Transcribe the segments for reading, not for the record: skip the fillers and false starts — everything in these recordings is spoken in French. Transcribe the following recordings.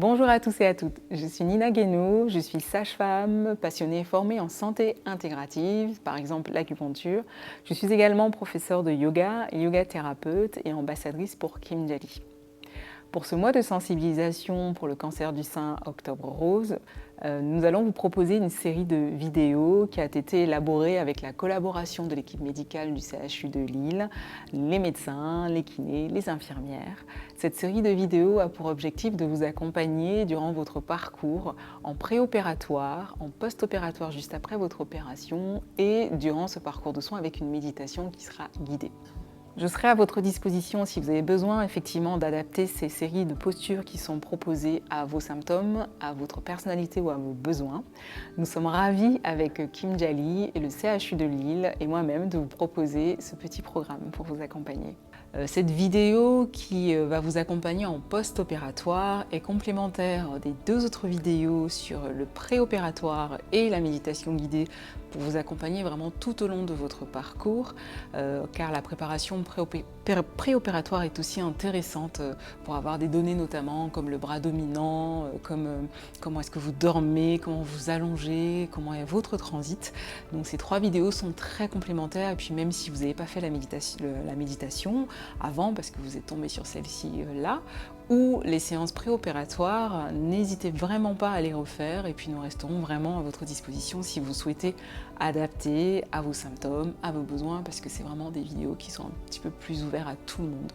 Bonjour à tous et à toutes, je suis Nina Guénaud, je suis sage-femme, passionnée et formée en santé intégrative, par exemple l'acupuncture. Je suis également professeure de yoga, yoga thérapeute et ambassadrice pour Kimjali. Pour ce mois de sensibilisation pour le cancer du sein Octobre Rose, nous allons vous proposer une série de vidéos qui a été élaborée avec la collaboration de l'équipe médicale du CHU de Lille, les médecins, les kinés, les infirmières. Cette série de vidéos a pour objectif de vous accompagner durant votre parcours en préopératoire, en post-opératoire juste après votre opération et durant ce parcours de soins avec une méditation qui sera guidée. Je serai à votre disposition si vous avez besoin effectivement d'adapter ces séries de postures qui sont proposées à vos symptômes, à votre personnalité ou à vos besoins. Nous sommes ravis avec Kimjali et le CHU de Lille et moi-même de vous proposer ce petit programme pour vous accompagner. Cette vidéo qui va vous accompagner en post-opératoire est complémentaire des deux autres vidéos sur le préopératoire et la méditation guidée pour vous accompagner vraiment tout au long de votre parcours, car la préparation préopératoire est aussi intéressante pour avoir des données notamment comme le bras dominant, comme comment est-ce que vous dormez, comment vous allongez, comment est votre transit. Donc ces trois vidéos sont très complémentaires et puis même si vous n'avez pas fait la méditation avant parce que vous êtes tombé sur celle-ci là, ou les séances préopératoires, n'hésitez vraiment pas à les refaire et puis nous resterons vraiment à votre disposition si vous souhaitez adapter à vos symptômes, à vos besoins, parce que c'est vraiment des vidéos qui sont un petit peu plus ouvertes à tout le monde.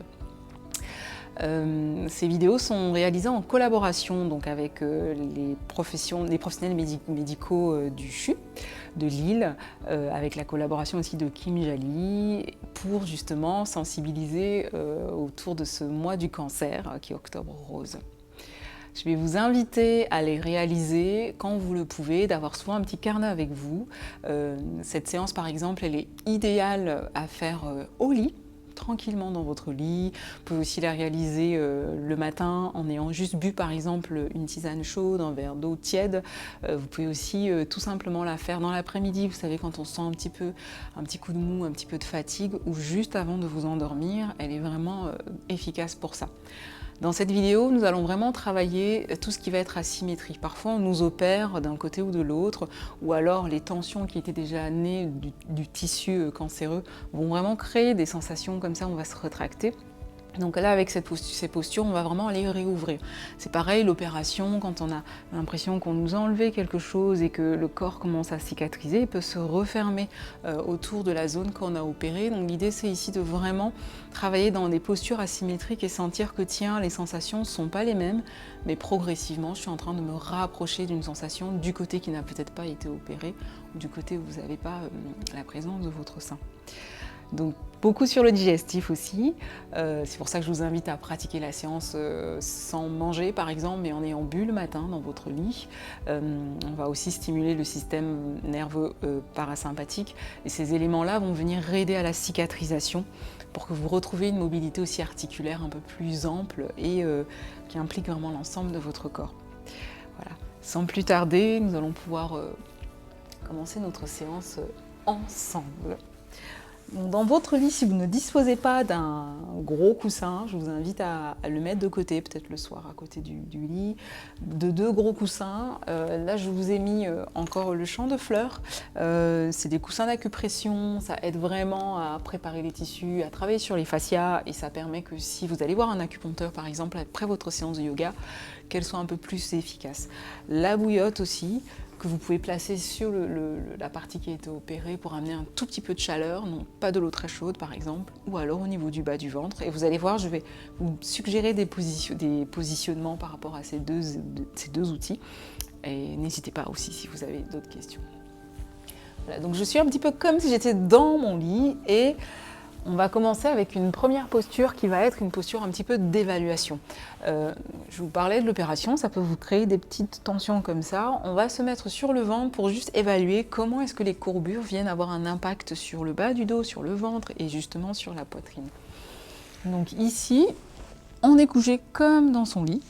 Ces vidéos sont réalisées en collaboration donc, avec les professionnels médicaux du CHU de Lille, avec la collaboration aussi de Kimjali, pour justement sensibiliser autour de ce mois du cancer qui est Octobre Rose. Je vais vous inviter à les réaliser quand vous le pouvez, d'avoir souvent un petit carnet avec vous. Cette séance par exemple, elle est idéale à faire au lit, tranquillement dans votre lit. Vous pouvez aussi la réaliser le matin en ayant juste bu par exemple une tisane chaude, un verre d'eau tiède. Vous pouvez aussi tout simplement la faire dans l'après-midi, vous savez quand on sent un petit coup de mou, un petit peu de fatigue, ou juste avant de vous endormir. Elle est vraiment efficace pour ça. Dans cette vidéo, nous allons vraiment travailler tout ce qui va être asymétrie. Parfois, on nous opère d'un côté ou de l'autre, ou alors les tensions qui étaient déjà nées du tissu cancéreux vont vraiment créer des sensations comme ça, on va se rétracter. Donc là, avec ces postures, on va vraiment les réouvrir. C'est pareil, l'opération, quand on a l'impression qu'on nous a enlevé quelque chose et que le corps commence à cicatriser, il peut se refermer autour de la zone qu'on a opérée. Donc l'idée, c'est ici de vraiment travailler dans des postures asymétriques et sentir que tiens, les sensations ne sont pas les mêmes, mais progressivement, je suis en train de me rapprocher d'une sensation du côté qui n'a peut-être pas été opéré, ou du côté où vous n'avez pas la présence de votre sein. Donc beaucoup sur le digestif aussi, c'est pour ça que je vous invite à pratiquer la séance sans manger par exemple, mais en ayant bu le matin dans votre lit. On va aussi stimuler le système nerveux parasympathique et ces éléments-là vont venir aider à la cicatrisation pour que vous retrouviez une mobilité aussi articulaire un peu plus ample et qui implique vraiment l'ensemble de votre corps. Voilà. Sans plus tarder, nous allons pouvoir commencer notre séance ensemble. Dans votre lit, si vous ne disposez pas d'un gros coussin, je vous invite à le mettre de côté, peut-être le soir à côté du lit, de deux gros coussins. Là, je vous ai mis encore le champ de fleurs. C'est des coussins d'acupression, ça aide vraiment à préparer les tissus, à travailler sur les fascias et ça permet que si vous allez voir un acupuncteur par exemple après votre séance de yoga, qu'elle soit un peu plus efficace. La bouillotte aussi, que vous pouvez placer sur la partie qui a été opérée pour amener un tout petit peu de chaleur, non pas de l'eau très chaude par exemple, ou alors au niveau du bas du ventre. Et vous allez voir, je vais vous suggérer des positionnements par rapport à ces deux outils. Et n'hésitez pas aussi si vous avez d'autres questions. Voilà, donc je suis un petit peu comme si j'étais dans mon lit et on va commencer avec une première posture qui va être une posture un petit peu d'évaluation. Je vous parlais de l'opération, ça peut vous créer des petites tensions comme ça. On va se mettre sur le ventre pour juste évaluer comment est-ce que les courbures viennent avoir un impact sur le bas du dos, sur le ventre et justement sur la poitrine. Donc ici, on est couché comme dans son lit.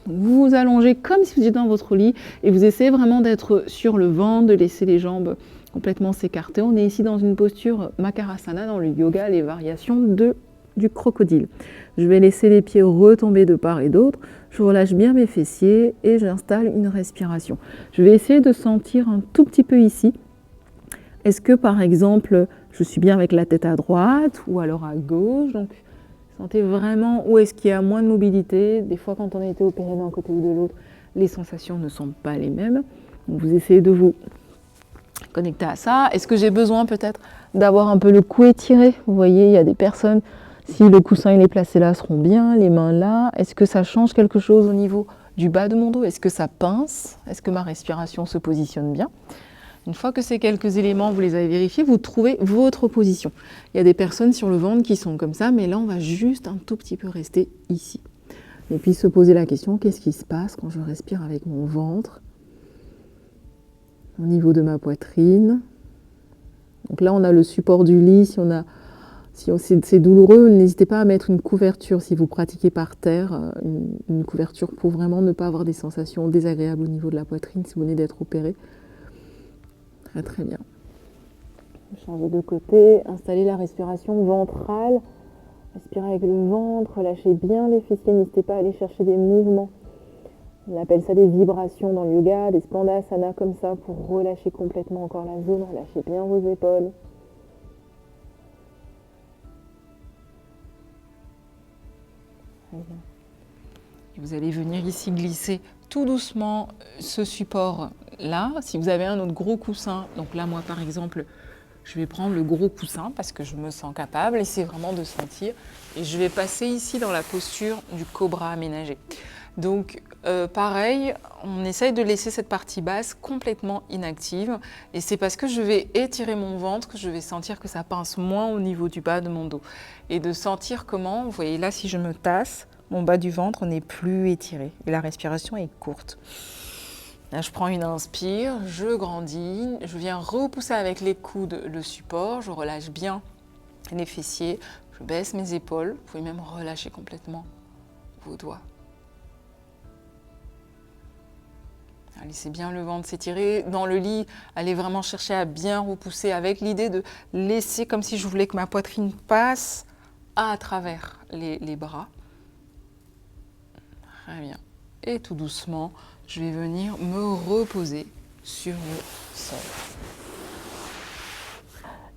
Vous vous allongez comme si vous étiez dans votre lit et vous essayez vraiment d'être sur le ventre, de laisser les jambes complètement s'écarter. On est ici dans une posture Makarasana, dans le yoga, les variations de du crocodile. Je vais laisser les pieds retomber de part et d'autre. Je relâche bien mes fessiers et j'installe une respiration. Je vais essayer de sentir un tout petit peu ici. Est-ce que par exemple, je suis bien avec la tête à droite ou alors à gauche? Donc, sentez vraiment où est-ce qu'il y a moins de mobilité. Des fois, quand on a été opéré d'un côté ou de l'autre, les sensations ne sont pas les mêmes. Donc, vous essayez de vous connecter à ça. Est-ce que j'ai besoin peut-être d'avoir un peu le cou étiré? Vous voyez, il y a des personnes, si le coussin il est placé là, seront bien, les mains là. Est-ce que ça change quelque chose au niveau du bas de mon dos? Est-ce que ça pince? Est-ce que ma respiration se positionne bien? Une fois que ces quelques éléments, vous les avez vérifiés, vous trouvez votre position. Il y a des personnes sur le ventre qui sont comme ça, mais là, on va juste un tout petit peu rester ici. Et puis se poser la question, qu'est-ce qui se passe quand je respire avec mon ventre, au niveau de ma poitrine? Donc là, on a le support du lit. Si c'est douloureux, n'hésitez pas à mettre une couverture si vous pratiquez par terre, une couverture pour vraiment ne pas avoir des sensations désagréables au niveau de la poitrine si vous venez d'être opéré. Très très bien. Changer de côté, installer la respiration ventrale. Respirez avec le ventre, relâchez bien les fessiers, n'hésitez pas à aller chercher des mouvements. On appelle ça des vibrations dans le yoga, des spandasana comme ça pour relâcher complètement encore la zone, relâchez bien vos épaules. Très bien. Vous allez venir ici glisser tout doucement ce support-là. Si vous avez un autre gros coussin, donc là, moi, par exemple, je vais prendre le gros coussin parce que je me sens capable. Essayez vraiment de sentir. Et je vais passer ici dans la posture du cobra aménagé. Donc, pareil, on essaye de laisser cette partie basse complètement inactive. Et c'est parce que je vais étirer mon ventre que je vais sentir que ça pince moins au niveau du bas de mon dos. Et de sentir comment, vous voyez là, si je me tasse, mon bas du ventre n'est plus étiré et la respiration est courte. Là, je prends une inspire, je grandis, je viens repousser avec les coudes le support, je relâche bien les fessiers, je baisse mes épaules, vous pouvez même relâcher complètement vos doigts. Laissez bien le ventre s'étirer. Dans le lit, allez vraiment chercher à bien repousser avec l'idée de laisser comme si je voulais que ma poitrine passe à travers les bras. Très bien. Et tout doucement, je vais venir me reposer sur le sol.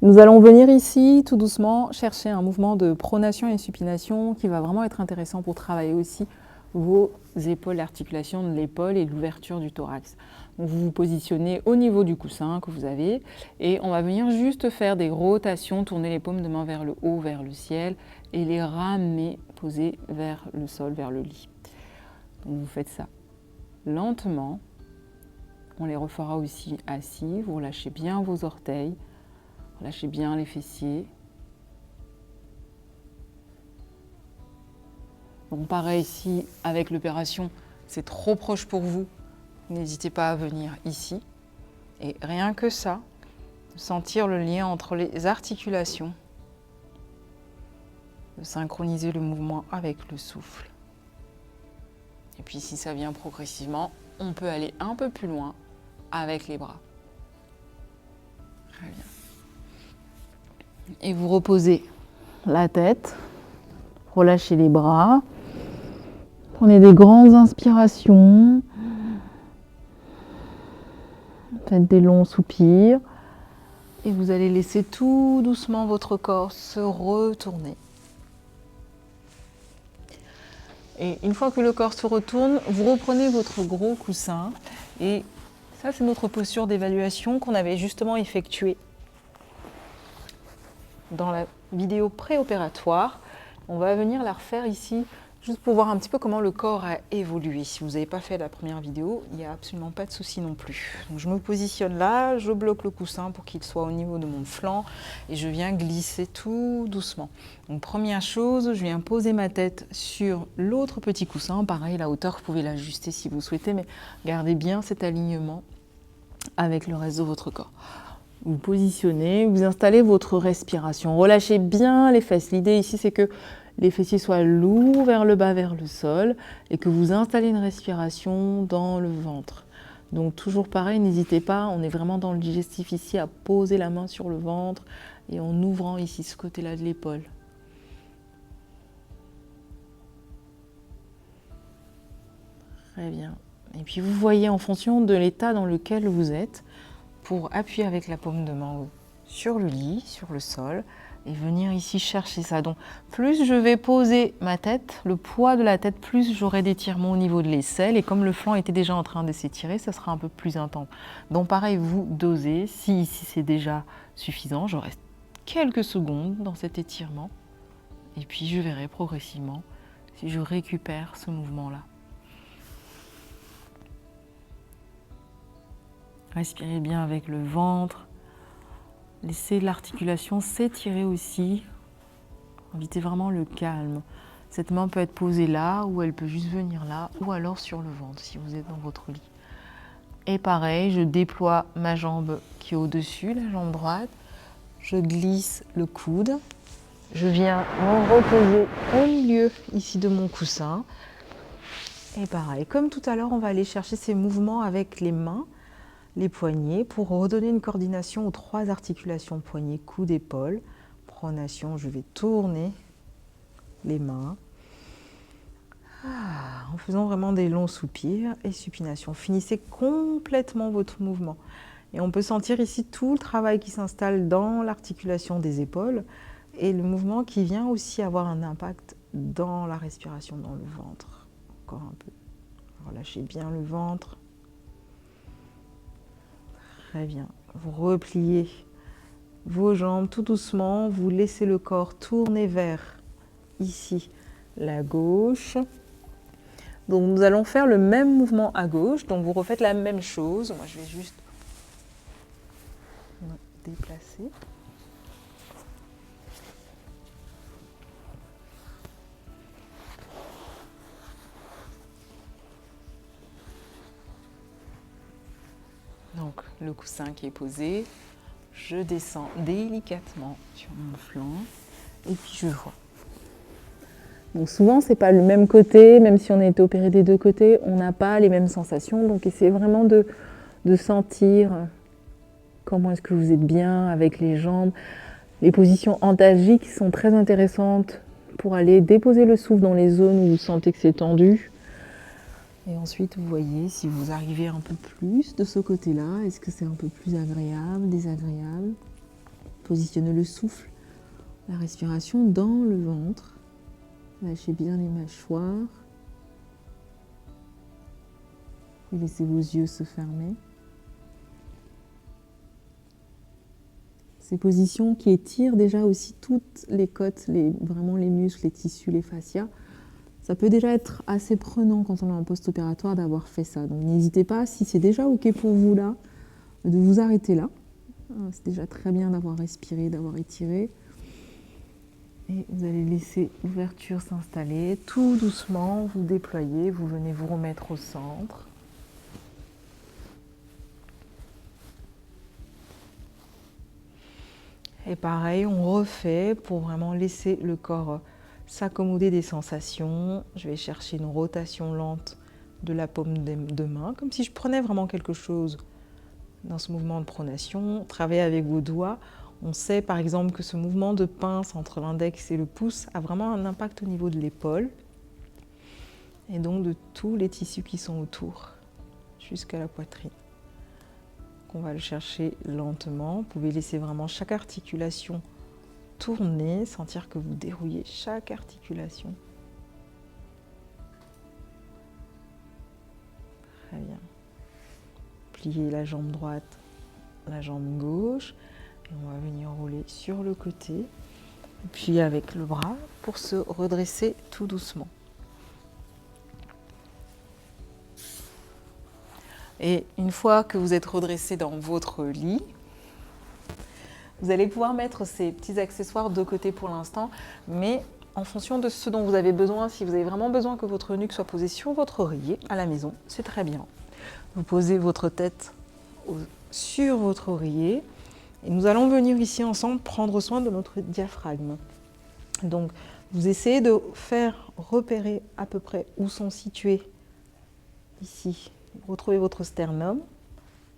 Nous allons venir ici, tout doucement, chercher un mouvement de pronation et supination qui va vraiment être intéressant pour travailler aussi vos épaules, l'articulation de l'épaule et l'ouverture du thorax. Donc vous vous positionnez au niveau du coussin que vous avez et on va venir juste faire des rotations, tourner les paumes de main vers le haut, vers le ciel et les ramener, poser vers le sol, vers le lit. Donc vous faites ça lentement. On les refera aussi assis. Vous relâchez bien vos orteils, relâchez bien les fessiers. Donc pareil, ici, avec l'opération, c'est trop proche pour vous, n'hésitez pas à venir ici. Et rien que ça, sentir le lien entre les articulations, de synchroniser le mouvement avec le souffle. Et puis si ça vient progressivement, on peut aller un peu plus loin avec les bras. Très bien. Et vous reposez la tête, relâchez les bras. Prenez des grandes inspirations. Faites des longs soupirs. Et vous allez laisser tout doucement votre corps se retourner. Et une fois que le corps se retourne, vous reprenez votre gros coussin. Et ça, c'est notre posture d'évaluation qu'on avait justement effectuée dans la vidéo préopératoire. On va venir la refaire ici, juste pour voir un petit peu comment le corps a évolué. Si vous n'avez pas fait la première vidéo, il n'y a absolument pas de souci non plus. Donc je me positionne là, je bloque le coussin pour qu'il soit au niveau de mon flanc et je viens glisser tout doucement. Donc première chose, je viens poser ma tête sur l'autre petit coussin. Pareil, la hauteur, vous pouvez l'ajuster si vous souhaitez, mais gardez bien cet alignement avec le reste de votre corps. Vous positionnez, vous installez votre respiration. Relâchez bien les fesses. L'idée ici, c'est que les fessiers soient lourds vers le bas, vers le sol, et que vous installez une respiration dans le ventre. Donc toujours pareil, n'hésitez pas, on est vraiment dans le digestif ici, à poser la main sur le ventre et en ouvrant ici ce côté-là de l'épaule. Très bien. Et puis vous voyez en fonction de l'état dans lequel vous êtes, pour appuyer avec la paume de main sur le lit, sur le sol, et venir ici chercher ça. Donc plus je vais poser ma tête, le poids de la tête, plus j'aurai d'étirement au niveau de l'aisselle. Et comme le flanc était déjà en train de s'étirer, ça sera un peu plus intense. Donc pareil, vous dosez. Si ici c'est déjà suffisant, je reste quelques secondes dans cet étirement. Et puis je verrai progressivement si je récupère ce mouvement-là. Respirez bien avec le ventre. Laissez l'articulation s'étirer aussi. Invitez vraiment le calme. Cette main peut être posée là, ou elle peut juste venir là, ou alors sur le ventre si vous êtes dans votre lit. Et pareil, je déploie ma jambe qui est au-dessus, la jambe droite. Je glisse le coude. Je viens me reposer au milieu ici de mon coussin. Et pareil, comme tout à l'heure, on va aller chercher ces mouvements avec les mains, les poignets, pour redonner une coordination aux 3 articulations, poignets, coude, épaule. Pronation, je vais tourner les mains. En faisant vraiment des longs soupirs et supination. Finissez complètement votre mouvement. Et on peut sentir ici tout le travail qui s'installe dans l'articulation des épaules et le mouvement qui vient aussi avoir un impact dans la respiration, dans le ventre. Encore un peu. Relâchez bien le ventre. Très bien. Vous repliez vos jambes tout doucement. Vous laissez le corps tourner vers ici la gauche. Donc nous allons faire le même mouvement à gauche. Donc vous refaites la même chose. Moi je vais juste me déplacer. Donc le coussin qui est posé, je descends délicatement sur mon flanc et puis je vois. Donc souvent, c'est pas le même côté, même si on a été opéré des 2 côtés, on n'a pas les mêmes sensations. Donc essayez vraiment de sentir comment est-ce que vous êtes bien avec les jambes. Les positions antalgiques sont très intéressantes pour aller déposer le souffle dans les zones où vous sentez que c'est tendu. Et ensuite, vous voyez si vous arrivez un peu plus de ce côté-là. Est-ce que c'est un peu plus agréable, désagréable? Positionnez le souffle, la respiration dans le ventre. Lâchez bien les mâchoires. Et laissez vos yeux se fermer. Ces positions qui étirent déjà aussi toutes les côtes, vraiment les muscles, les tissus, les fascias. Ça peut déjà être assez prenant quand on est en post-opératoire d'avoir fait ça. Donc n'hésitez pas, si c'est déjà OK pour vous là, de vous arrêter là. C'est déjà très bien d'avoir respiré, d'avoir étiré. Et vous allez laisser l'ouverture s'installer. Tout doucement, vous déployez, vous venez vous remettre au centre. Et pareil, on refait pour vraiment laisser le corps s'accommoder des sensations. Je vais chercher une rotation lente de la paume de main, comme si je prenais vraiment quelque chose dans ce mouvement de pronation. Travaillez avec vos doigts. On sait par exemple que ce mouvement de pince entre l'index et le pouce a vraiment un impact au niveau de l'épaule et donc de tous les tissus qui sont autour, jusqu'à la poitrine. On va le chercher lentement. Vous pouvez laisser vraiment chaque articulation tourner, sentir que vous dérouillez chaque articulation. Très bien. Pliez la jambe droite, la jambe gauche. Et on va venir rouler sur le côté. Et puis avec le bras pour se redresser tout doucement. Et une fois que vous êtes redressé dans votre lit, vous allez pouvoir mettre ces petits accessoires de côté pour l'instant, mais en fonction de ce dont vous avez besoin. Si vous avez vraiment besoin que votre nuque soit posée sur votre oreiller à la maison, c'est très bien. Vous posez votre tête sur votre oreiller et nous allons venir ici ensemble prendre soin de notre diaphragme. Donc, vous essayez de faire repérer à peu près où sont situés ici. Retrouvez votre sternum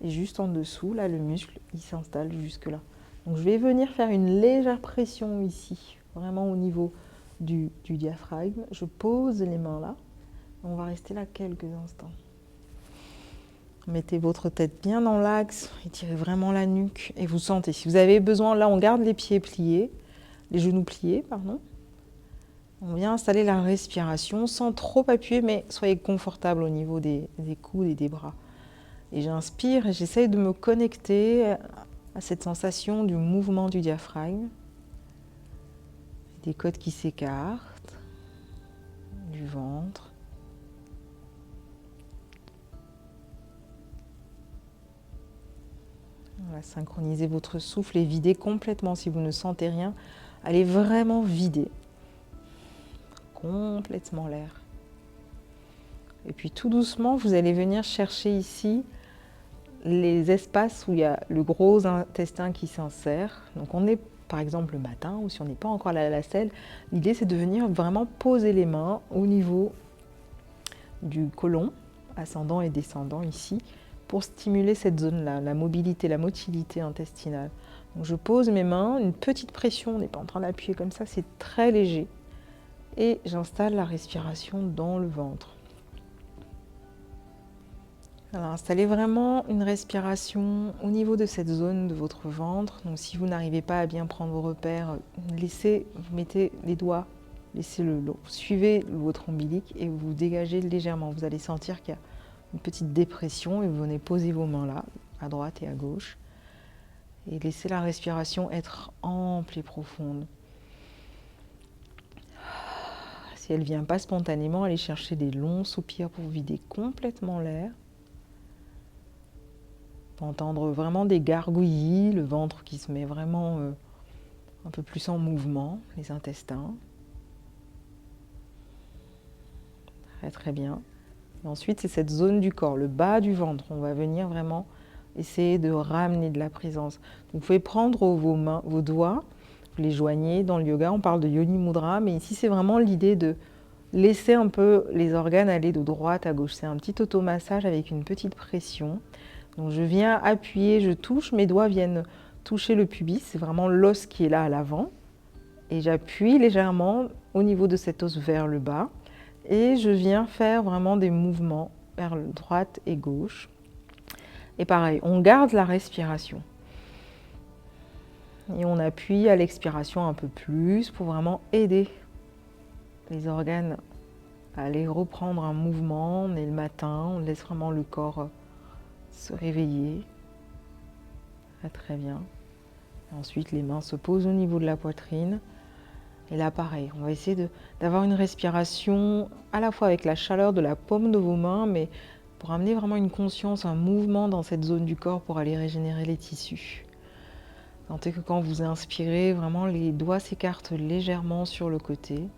et juste en dessous, là, le muscle, il s'installe jusque là. Donc, je vais venir faire une légère pression ici, vraiment au niveau du diaphragme. Je pose les mains là On va rester là quelques instants. Mettez votre tête bien dans l'axe, étirez vraiment la nuque et vous sentez. Si vous avez besoin, là on garde les pieds pliés, les genoux pliés, pardon. On vient installer la respiration sans trop appuyer, mais soyez confortable au niveau des coudes et des bras. Et j'inspire et j'essaye de me connecter à cette sensation du mouvement du diaphragme, des côtes qui s'écartent, du ventre. Voilà, synchronisez votre souffle et videz complètement. Si vous ne sentez rien, allez vraiment vider complètement l'air. Et puis tout doucement, vous allez venir chercher ici les espaces où il y a le gros intestin qui s'insère. Donc on est par exemple le matin ou si on n'est pas encore à la selle, l'idée c'est de venir vraiment poser les mains au niveau du côlon, ascendant et descendant ici, pour stimuler cette zone-là, la mobilité, la motilité intestinale. Donc je pose mes mains, une petite pression, on n'est pas en train d'appuyer comme ça, c'est très léger. Et j'installe la respiration dans le ventre. Alors, installez vraiment une respiration au niveau de cette zone de votre ventre. Donc si vous n'arrivez pas à bien prendre vos repères, vous mettez les doigts, suivez votre ombilic et vous dégagez légèrement. Vous allez sentir qu'il y a une petite dépression et vous venez poser vos mains là, à droite et à gauche. Et laissez la respiration être ample et profonde. Si elle ne vient pas spontanément, allez chercher des longs soupirs pour vider complètement l'air. On peut entendre vraiment des gargouillis, le ventre qui se met vraiment un peu plus en mouvement, les intestins. Très très bien. Et ensuite, c'est cette zone du corps, le bas du ventre. On va venir vraiment essayer de ramener de la présence. Donc, vous pouvez prendre vos doigts, vous les joignez. Dans le yoga, on parle de Yoni Mudra, mais ici, c'est vraiment l'idée de laisser un peu les organes aller de droite à gauche. C'est un petit automassage avec une petite pression. Donc je viens appuyer, je touche, mes doigts viennent toucher le pubis, c'est vraiment l'os qui est là à l'avant. Et j'appuie légèrement au niveau de cet os vers le bas. Et je viens faire vraiment des mouvements vers droite et gauche. Et pareil, on garde la respiration. Et on appuie à l'expiration un peu plus pour vraiment aider les organes à aller reprendre un mouvement. On est le matin, on laisse vraiment le corps se réveiller. Très bien. Et ensuite, les mains se posent au niveau de la poitrine. Et là, pareil, on va essayer d'avoir une respiration à la fois avec la chaleur de la paume de vos mains, mais pour amener vraiment une conscience, un mouvement dans cette zone du corps pour aller régénérer les tissus. Sentez que quand vous inspirez, vraiment les doigts s'écartent légèrement sur le côté.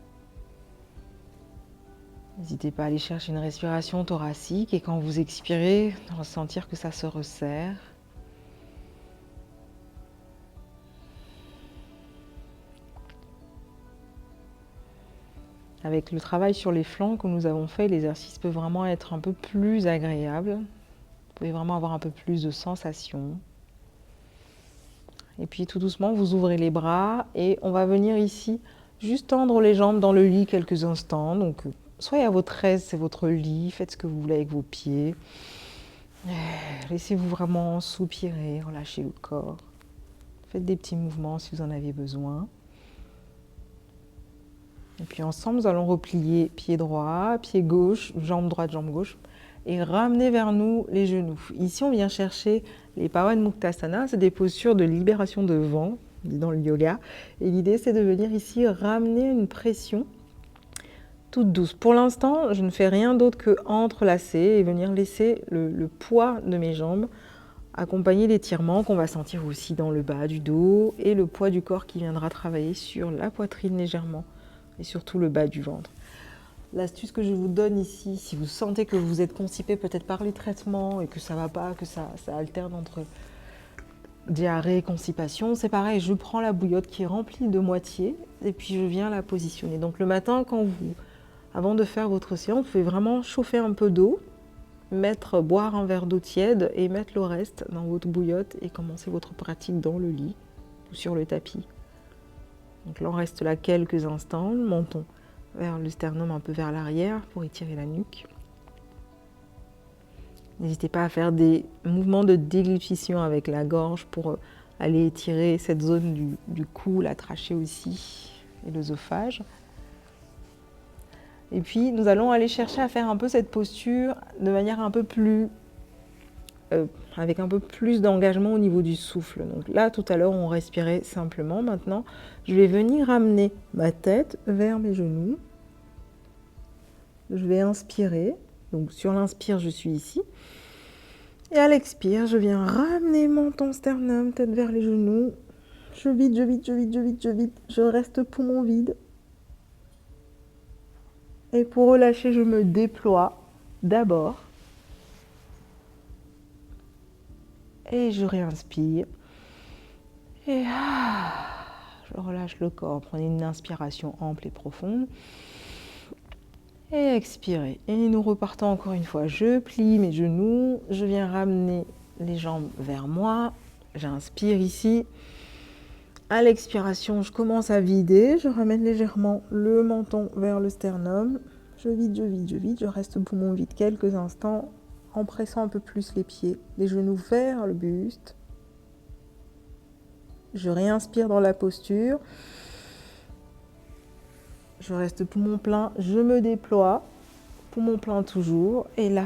N'hésitez pas à aller chercher une respiration thoracique et quand vous expirez, ressentir que ça se resserre. Avec le travail sur les flancs que nous avons fait, l'exercice peut vraiment être un peu plus agréable. Vous pouvez vraiment avoir un peu plus de sensations. Et puis tout doucement, vous ouvrez les bras et on va venir ici juste tendre les jambes dans le lit quelques instants. Donc, soyez à votre aise, c'est votre lit, faites ce que vous voulez avec vos pieds. Laissez-vous vraiment soupirer, relâchez le corps. Faites des petits mouvements si vous en avez besoin. Et puis ensemble, nous allons replier pied droit, pied gauche, jambe droite, jambe gauche. Et ramener vers nous les genoux. Ici, on vient chercher les Pawan Muktasana, c'est des postures de libération de vent, dans le yoga. Et l'idée, c'est de venir ici ramener une pression toute douce. Pour l'instant, je ne fais rien d'autre que entrelacer et venir laisser le poids de mes jambes accompagner l'étirement qu'on va sentir aussi dans le bas du dos et le poids du corps qui viendra travailler sur la poitrine légèrement et surtout le bas du ventre. L'astuce que je vous donne ici, si vous sentez que vous êtes constipé peut-être par les traitements et que ça ne va pas, que ça alterne entre diarrhée et constipation, c'est pareil, je prends la bouillotte qui est remplie de moitié et puis je viens la positionner. Donc le matin, avant de faire votre séance, vous pouvez vraiment chauffer un peu d'eau, boire un verre d'eau tiède et mettre le reste dans votre bouillotte et commencer votre pratique dans le lit ou sur le tapis. Donc là, on reste là quelques instants, le menton vers le sternum, un peu vers l'arrière pour étirer la nuque. N'hésitez pas à faire des mouvements de déglutition avec la gorge pour aller étirer cette zone du cou, la trachée aussi, et l'œsophage. Et puis, nous allons aller chercher à faire un peu cette posture de manière un peu plus... avec un peu plus d'engagement au niveau du souffle. Donc là, tout à l'heure, on respirait simplement. Maintenant, je vais venir ramener ma tête vers mes genoux. Je vais inspirer. Donc sur l'inspire, je suis ici. Et à l'expire, je viens ramener menton, sternum, tête vers les genoux. Je vide, je vide, je vide, je vide, je vide. Je reste poumon vide. Et pour relâcher, je me déploie d'abord. Et je réinspire. Et je relâche le corps. Prenez une inspiration ample et profonde. Et expirez. Et nous repartons encore une fois. Je plie mes genoux. Je viens ramener les jambes vers moi. J'inspire ici. À l'expiration, je commence à vider. Je ramène légèrement le menton vers le sternum. Je vide, je vide, je vide. Je reste poumon vide quelques instants en pressant un peu plus les pieds, les genoux vers le buste. Je réinspire dans la posture. Je reste poumon plein, je me déploie, poumon plein toujours, et là,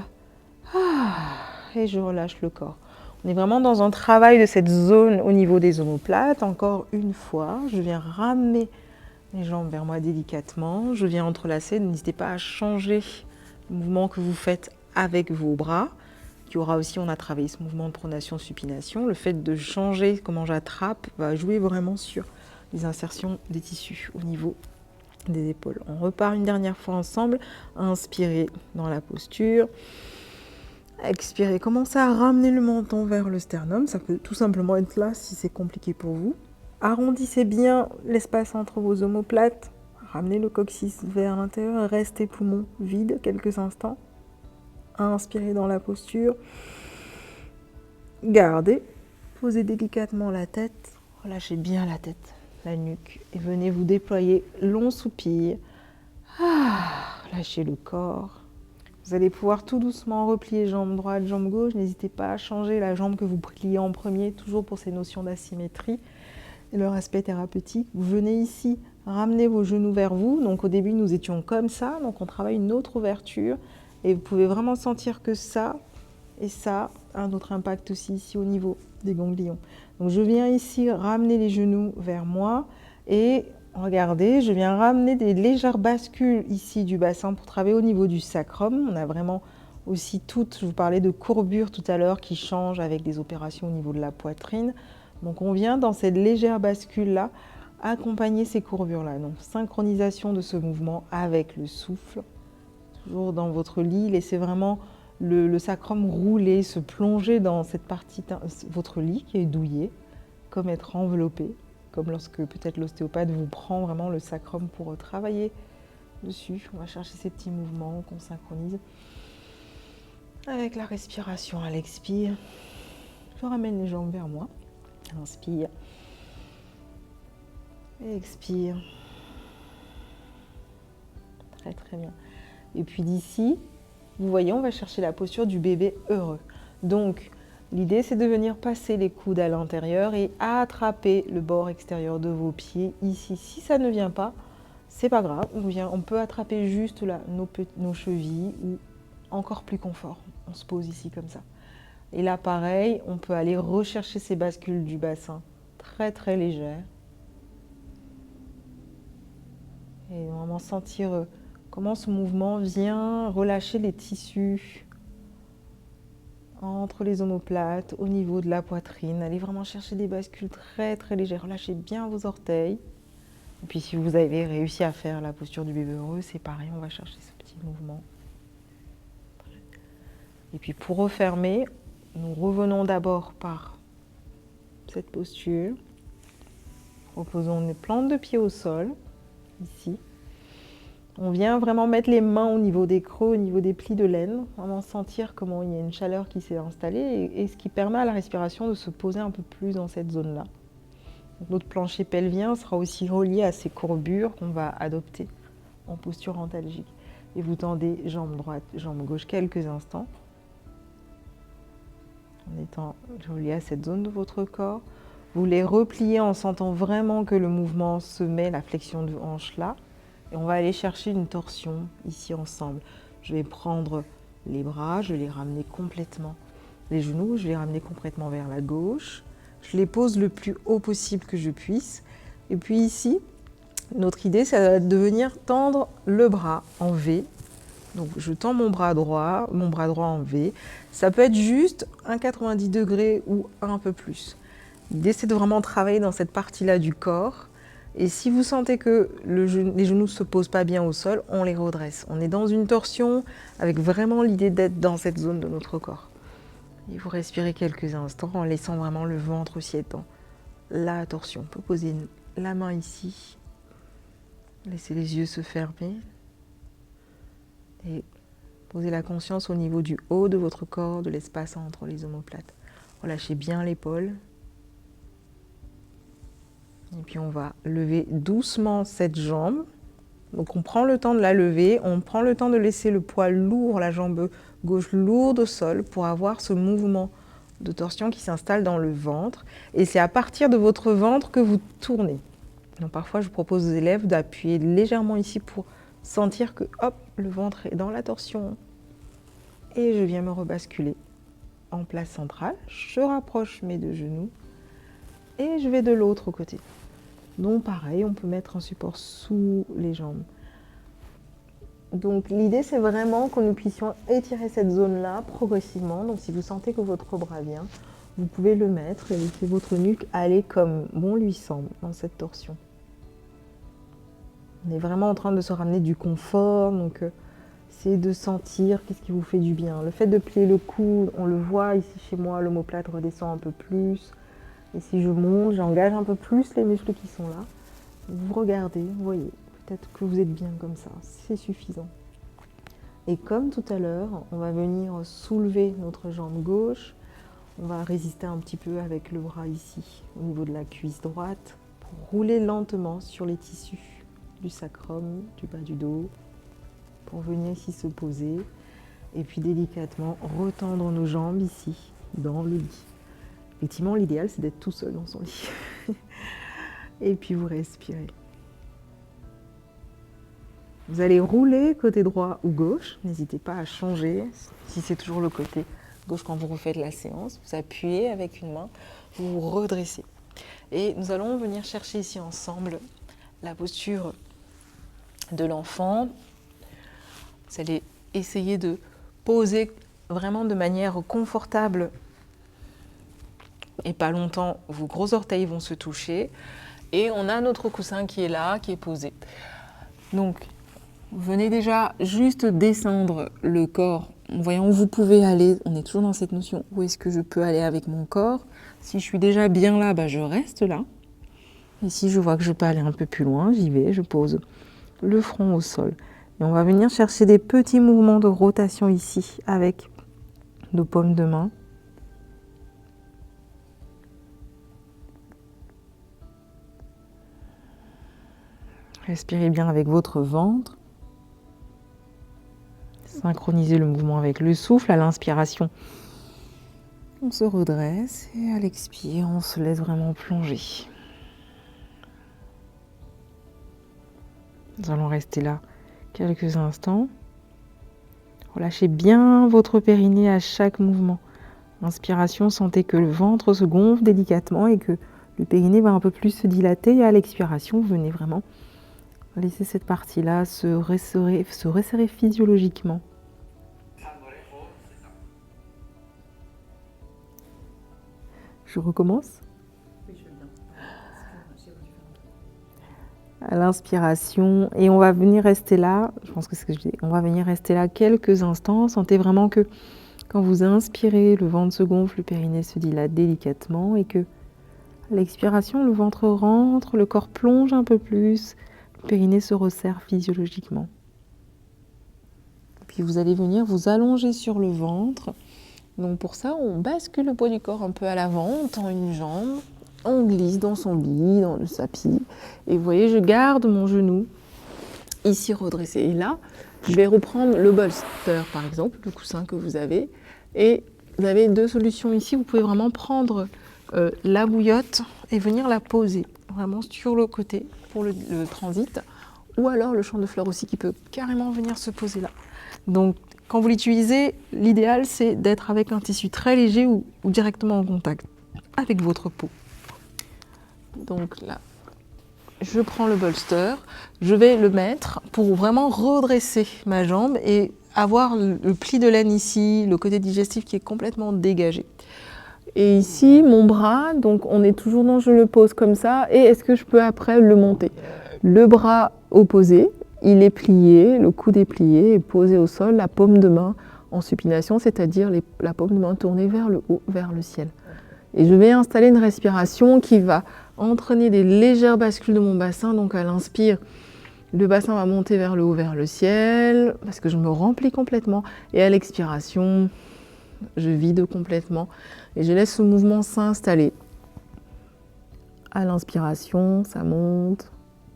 et je relâche le corps. On est vraiment dans un travail de cette zone au niveau des omoplates. Encore une fois, je viens ramener les jambes vers moi délicatement, je viens entrelacer, n'hésitez pas à changer le mouvement que vous faites avec vos bras. Il y aura aussi, on a travaillé ce mouvement de pronation-supination. Le fait de changer comment j'attrape va jouer vraiment sur les insertions des tissus au niveau des épaules. On repart une dernière fois ensemble. Inspirez dans la posture. Expirez. Commencez à ramener le menton vers le sternum. Ça peut tout simplement être là si c'est compliqué pour vous. Arrondissez bien l'espace entre vos omoplates. Ramenez le coccyx vers l'intérieur. Restez poumon vide quelques instants. Inspirez dans la posture. Gardez. Posez délicatement la tête. Relâchez bien la tête, la nuque. Et venez vous déployer. Long soupir. Lâchez le corps. Vous allez pouvoir tout doucement replier jambe droite, jambe gauche. N'hésitez pas à changer la jambe que vous pliez en premier, toujours pour ces notions d'asymétrie et leur aspect thérapeutique. Vous venez ici, ramenez vos genoux vers vous. Donc au début, nous étions comme ça. Donc on travaille une autre ouverture. Et vous pouvez vraiment sentir que ça et ça a un autre impact aussi ici au niveau des ganglions. Donc je viens ici ramener les genoux vers moi et regardez, je viens ramener des légères bascules ici du bassin pour travailler au niveau du sacrum. On a vraiment aussi toutes, je vous parlais de courbure tout à l'heure qui changent avec des opérations au niveau de la poitrine. Donc on vient dans cette légère bascule-là accompagner ces courbures-là. Donc synchronisation de ce mouvement avec le souffle. Toujours dans votre lit, laissez vraiment le sacrum rouler, se plonger dans cette partie de votre lit qui est douillet, comme être enveloppé, comme lorsque peut-être l'ostéopathe vous prend vraiment le sacrum pour travailler dessus. On va chercher ces petits mouvements qu'on synchronise avec la respiration à l'expire. Je ramène les jambes vers moi. Inspire. Et expire. Très très bien. Et puis d'ici, vous voyez, on va chercher la posture du bébé heureux. Donc, l'idée, c'est de venir passer les coudes à l'intérieur et attraper le bord extérieur de vos pieds ici. Si ça ne vient pas, c'est pas grave. On peut attraper juste là nos chevilles ou encore plus confort. On se pose ici comme ça. Et là, pareil, on peut aller rechercher ces bascules du bassin très très légères. Et vraiment sentir comment ce mouvement vient relâcher les tissus entre les omoplates, au niveau de la poitrine. Allez vraiment chercher des bascules très très légères. Relâchez bien vos orteils. Et puis si vous avez réussi à faire la posture du bébé heureux, c'est pareil, on va chercher ce petit mouvement. Et puis pour refermer, nous revenons d'abord par cette posture. Reposons les plantes de pied au sol, ici. On vient vraiment mettre les mains au niveau des creux, au niveau des plis de laine, vraiment sentir comment il y a une chaleur qui s'est installée et ce qui permet à la respiration de se poser un peu plus dans cette zone-là. Notre plancher pelvien sera aussi relié à ces courbures qu'on va adopter en posture antalgique. Et vous tendez jambe droite, jambe gauche quelques instants, en étant relié à cette zone de votre corps. Vous les repliez en sentant vraiment que le mouvement se met, la flexion de hanche là. Et on va aller chercher une torsion ici ensemble. Je vais prendre les bras, je vais les ramener complètement. Les genoux, je vais les ramener complètement vers la gauche. Je les pose le plus haut possible que je puisse. Et puis ici, notre idée, c'est de venir tendre le bras en V. Donc je tends mon bras droit en V. Ça peut être juste un 90 degrés ou un peu plus. L'idée, c'est de vraiment travailler dans cette partie-là du corps. Et si vous sentez que les genoux ne se posent pas bien au sol, on les redresse. On est dans une torsion avec vraiment l'idée d'être dans cette zone de notre corps. Et vous respirez quelques instants en laissant vraiment le ventre aussi être dans la torsion. On peut poser la main ici. Laissez les yeux se fermer. Et posez la conscience au niveau du haut de votre corps, de l'espace entre les omoplates. Relâchez bien l'épaule. Et puis on va lever doucement cette jambe. Donc on prend le temps de la lever, on prend le temps de laisser le poids lourd, la jambe gauche lourde au sol pour avoir ce mouvement de torsion qui s'installe dans le ventre. Et c'est à partir de votre ventre que vous tournez. Donc parfois je propose aux élèves d'appuyer légèrement ici pour sentir que hop, le ventre est dans la torsion. Et je viens me rebasculer en place centrale. Je rapproche mes deux genoux et je vais de l'autre côté. Donc pareil, on peut mettre un support sous les jambes. Donc l'idée, c'est vraiment que nous puissions étirer cette zone-là progressivement. Donc si vous sentez que votre bras vient, vous pouvez le mettre et laisser votre nuque aller comme bon lui semble dans cette torsion. On est vraiment en train de se ramener du confort, donc essayez de sentir qu'est-ce qui vous fait du bien. Le fait de plier le cou, on le voit ici chez moi, l'omoplate redescend un peu plus. Et si je monte, j'engage un peu plus les muscles qui sont là. Vous regardez, vous voyez, peut-être que vous êtes bien comme ça, c'est suffisant. Et comme tout à l'heure, on va venir soulever notre jambe gauche. On va résister un petit peu avec le bras ici, au niveau de la cuisse droite, pour rouler lentement sur les tissus du sacrum, du bas du dos, pour venir ici se poser. Et puis délicatement retendre nos jambes ici, dans le lit. Effectivement, l'idéal, c'est d'être tout seul dans son lit. Et puis vous respirez. Vous allez rouler côté droit ou gauche. N'hésitez pas à changer. Si c'est toujours le côté gauche quand vous refaites la séance, vous appuyez avec une main, vous vous redressez. Et nous allons venir chercher ici ensemble la posture de l'enfant. Vous allez essayer de poser vraiment de manière confortable et pas longtemps, vos gros orteils vont se toucher et on a notre coussin qui est là, qui est posé. Donc, vous venez déjà juste descendre le corps en voyant où vous pouvez aller. On est toujours dans cette notion, où est-ce que je peux aller avec mon corps? Si je suis déjà bien là, je reste là. Et si je vois que je peux aller un peu plus loin, j'y vais, je pose le front au sol. Et on va venir chercher des petits mouvements de rotation ici avec nos paumes de main. Respirez bien avec votre ventre. Synchronisez le mouvement avec le souffle. À l'inspiration, on se redresse et à l'expire, on se laisse vraiment plonger. Nous allons rester là quelques instants. Relâchez bien votre périnée à chaque mouvement. Inspiration, sentez que le ventre se gonfle délicatement et que le périnée va un peu plus se dilater. Et à l'expiration, venez vraiment laisser cette partie-là se resserrer physiologiquement. Je recommence. À l'inspiration, et on va venir rester là, je pense que c'est ce que je dis, on va venir rester là quelques instants. Sentez vraiment que quand vous inspirez, le ventre se gonfle, le périnée se dilate délicatement et que à l'expiration, le ventre rentre, le corps plonge un peu plus, le périnée se resserre physiologiquement. Puis vous allez venir vous allonger sur le ventre. Donc pour ça, on bascule le poids du corps un peu à l'avant, on tend une jambe, on glisse dans son lit, dans le tapis. Et vous voyez, je garde mon genou ici redresser. Et là, je vais reprendre le bolster, par exemple, le coussin que vous avez. Et vous avez deux solutions ici. Vous pouvez vraiment prendre la bouillotte et venir la poser vraiment sur le côté pour le transit. Ou alors le champ de fleurs aussi qui peut carrément venir se poser là. Donc, quand vous l'utilisez, l'idéal, c'est d'être avec un tissu très léger ou directement en contact avec votre peau. Donc là, je prends le bolster, je vais le mettre pour vraiment redresser ma jambe et avoir le pli de laine ici, le côté digestif qui est complètement dégagé. Et ici, mon bras, donc on est toujours dans je le pose comme ça, et est-ce que je peux après le monter? Le bras opposé, il est plié, le coude est plié et posé au sol, la paume de main en supination, c'est-à-dire la paume de main tournée vers le haut, vers le ciel. Et je vais installer une respiration qui va entraîner des légères bascules de mon bassin. Donc à l'inspire, le bassin va monter vers le haut, vers le ciel, parce que je me remplis complètement. Et à l'expiration, je vide complètement et je laisse ce mouvement s'installer. À l'inspiration, ça monte.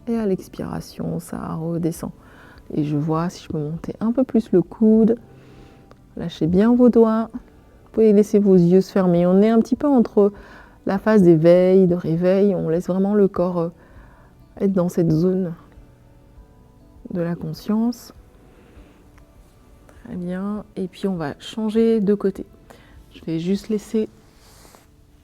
Et à l'expiration, ça redescend. Et je vois si je peux monter un peu plus le coude. Lâchez bien vos doigts. Vous pouvez laisser vos yeux se fermer. On est un petit peu entre la phase d'éveil, de réveil. On laisse vraiment le corps être dans cette zone de la conscience. Très bien. Et puis on va changer de côté. Je vais juste laisser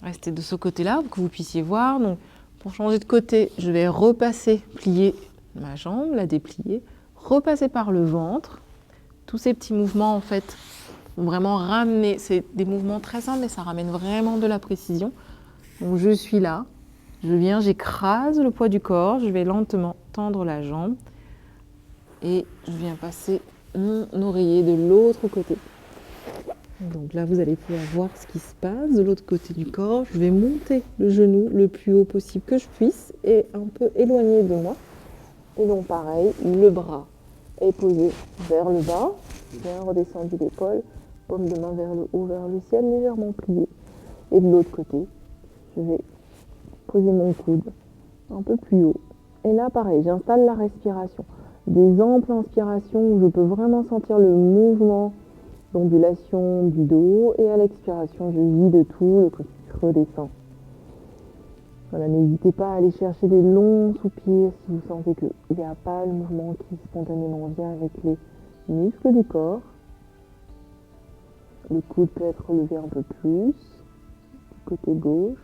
rester de ce côté-là pour que vous puissiez voir. Donc, pour changer de côté, je vais repasser, plier ma jambe, la déplier, repasser par le ventre. Tous ces petits mouvements, en fait, vont vraiment ramener, c'est des mouvements très simples, mais ça ramène vraiment de la précision. Donc je suis là, je viens, j'écrase le poids du corps, je vais lentement tendre la jambe et je viens passer mon oreiller de l'autre côté. Donc là, vous allez pouvoir voir ce qui se passe de l'autre côté du corps. Je vais monter le genou le plus haut possible que je puisse et un peu éloigné de moi. Et donc pareil, le bras est posé vers le bas, bien redescendu l'épaule, paume de main vers le haut, vers le ciel, légèrement plié. Et de l'autre côté, je vais poser mon coude un peu plus haut. Et là, pareil, j'installe la respiration. Des amples inspirations où je peux vraiment sentir le mouvement d'ondulation du dos. Et à l'expiration, je vide tout, le côté redescend. Voilà, n'hésitez pas à aller chercher des longs soupirs si vous sentez qu'il n'y a pas le mouvement qui spontanément vient avec les muscles du corps. Le coude peut être relevé un peu plus, du côté gauche.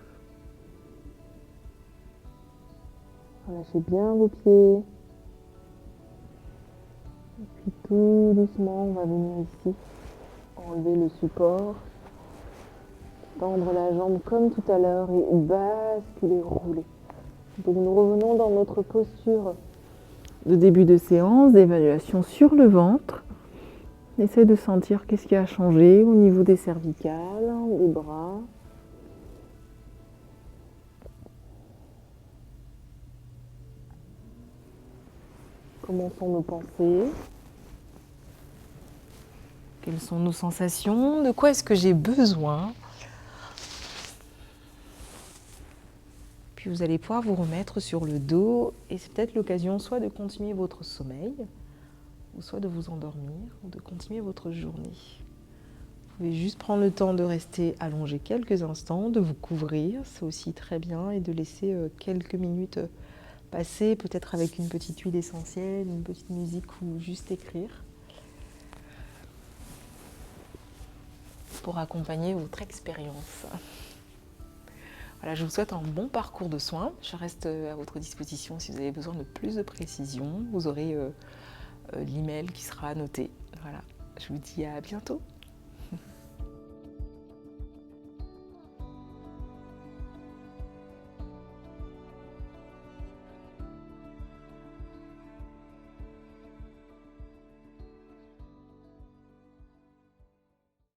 Relâchez bien vos pieds. Et puis tout doucement, on va venir ici, enlever le support, tendre la jambe comme tout à l'heure et basculer, rouler. Donc nous revenons dans notre posture de début de séance, d'évaluation sur le ventre. Essayez de sentir qu'est-ce qui a changé au niveau des cervicales, des bras. Comment sont nos pensées? Quelles sont nos sensations? De quoi est-ce que j'ai besoin? Puis vous allez pouvoir vous remettre sur le dos et c'est peut-être l'occasion soit de continuer votre sommeil, ou soit de vous endormir, ou de continuer votre journée. Vous pouvez juste prendre le temps de rester allongé quelques instants, de vous couvrir, c'est aussi très bien, et de laisser quelques minutes passer, peut-être avec une petite huile essentielle, une petite musique ou juste écrire, pour accompagner votre expérience. Voilà, je vous souhaite un bon parcours de soins. Je reste à votre disposition si vous avez besoin de plus de précision. Vous aurez l'email qui sera annoté. Voilà, je vous dis à bientôt.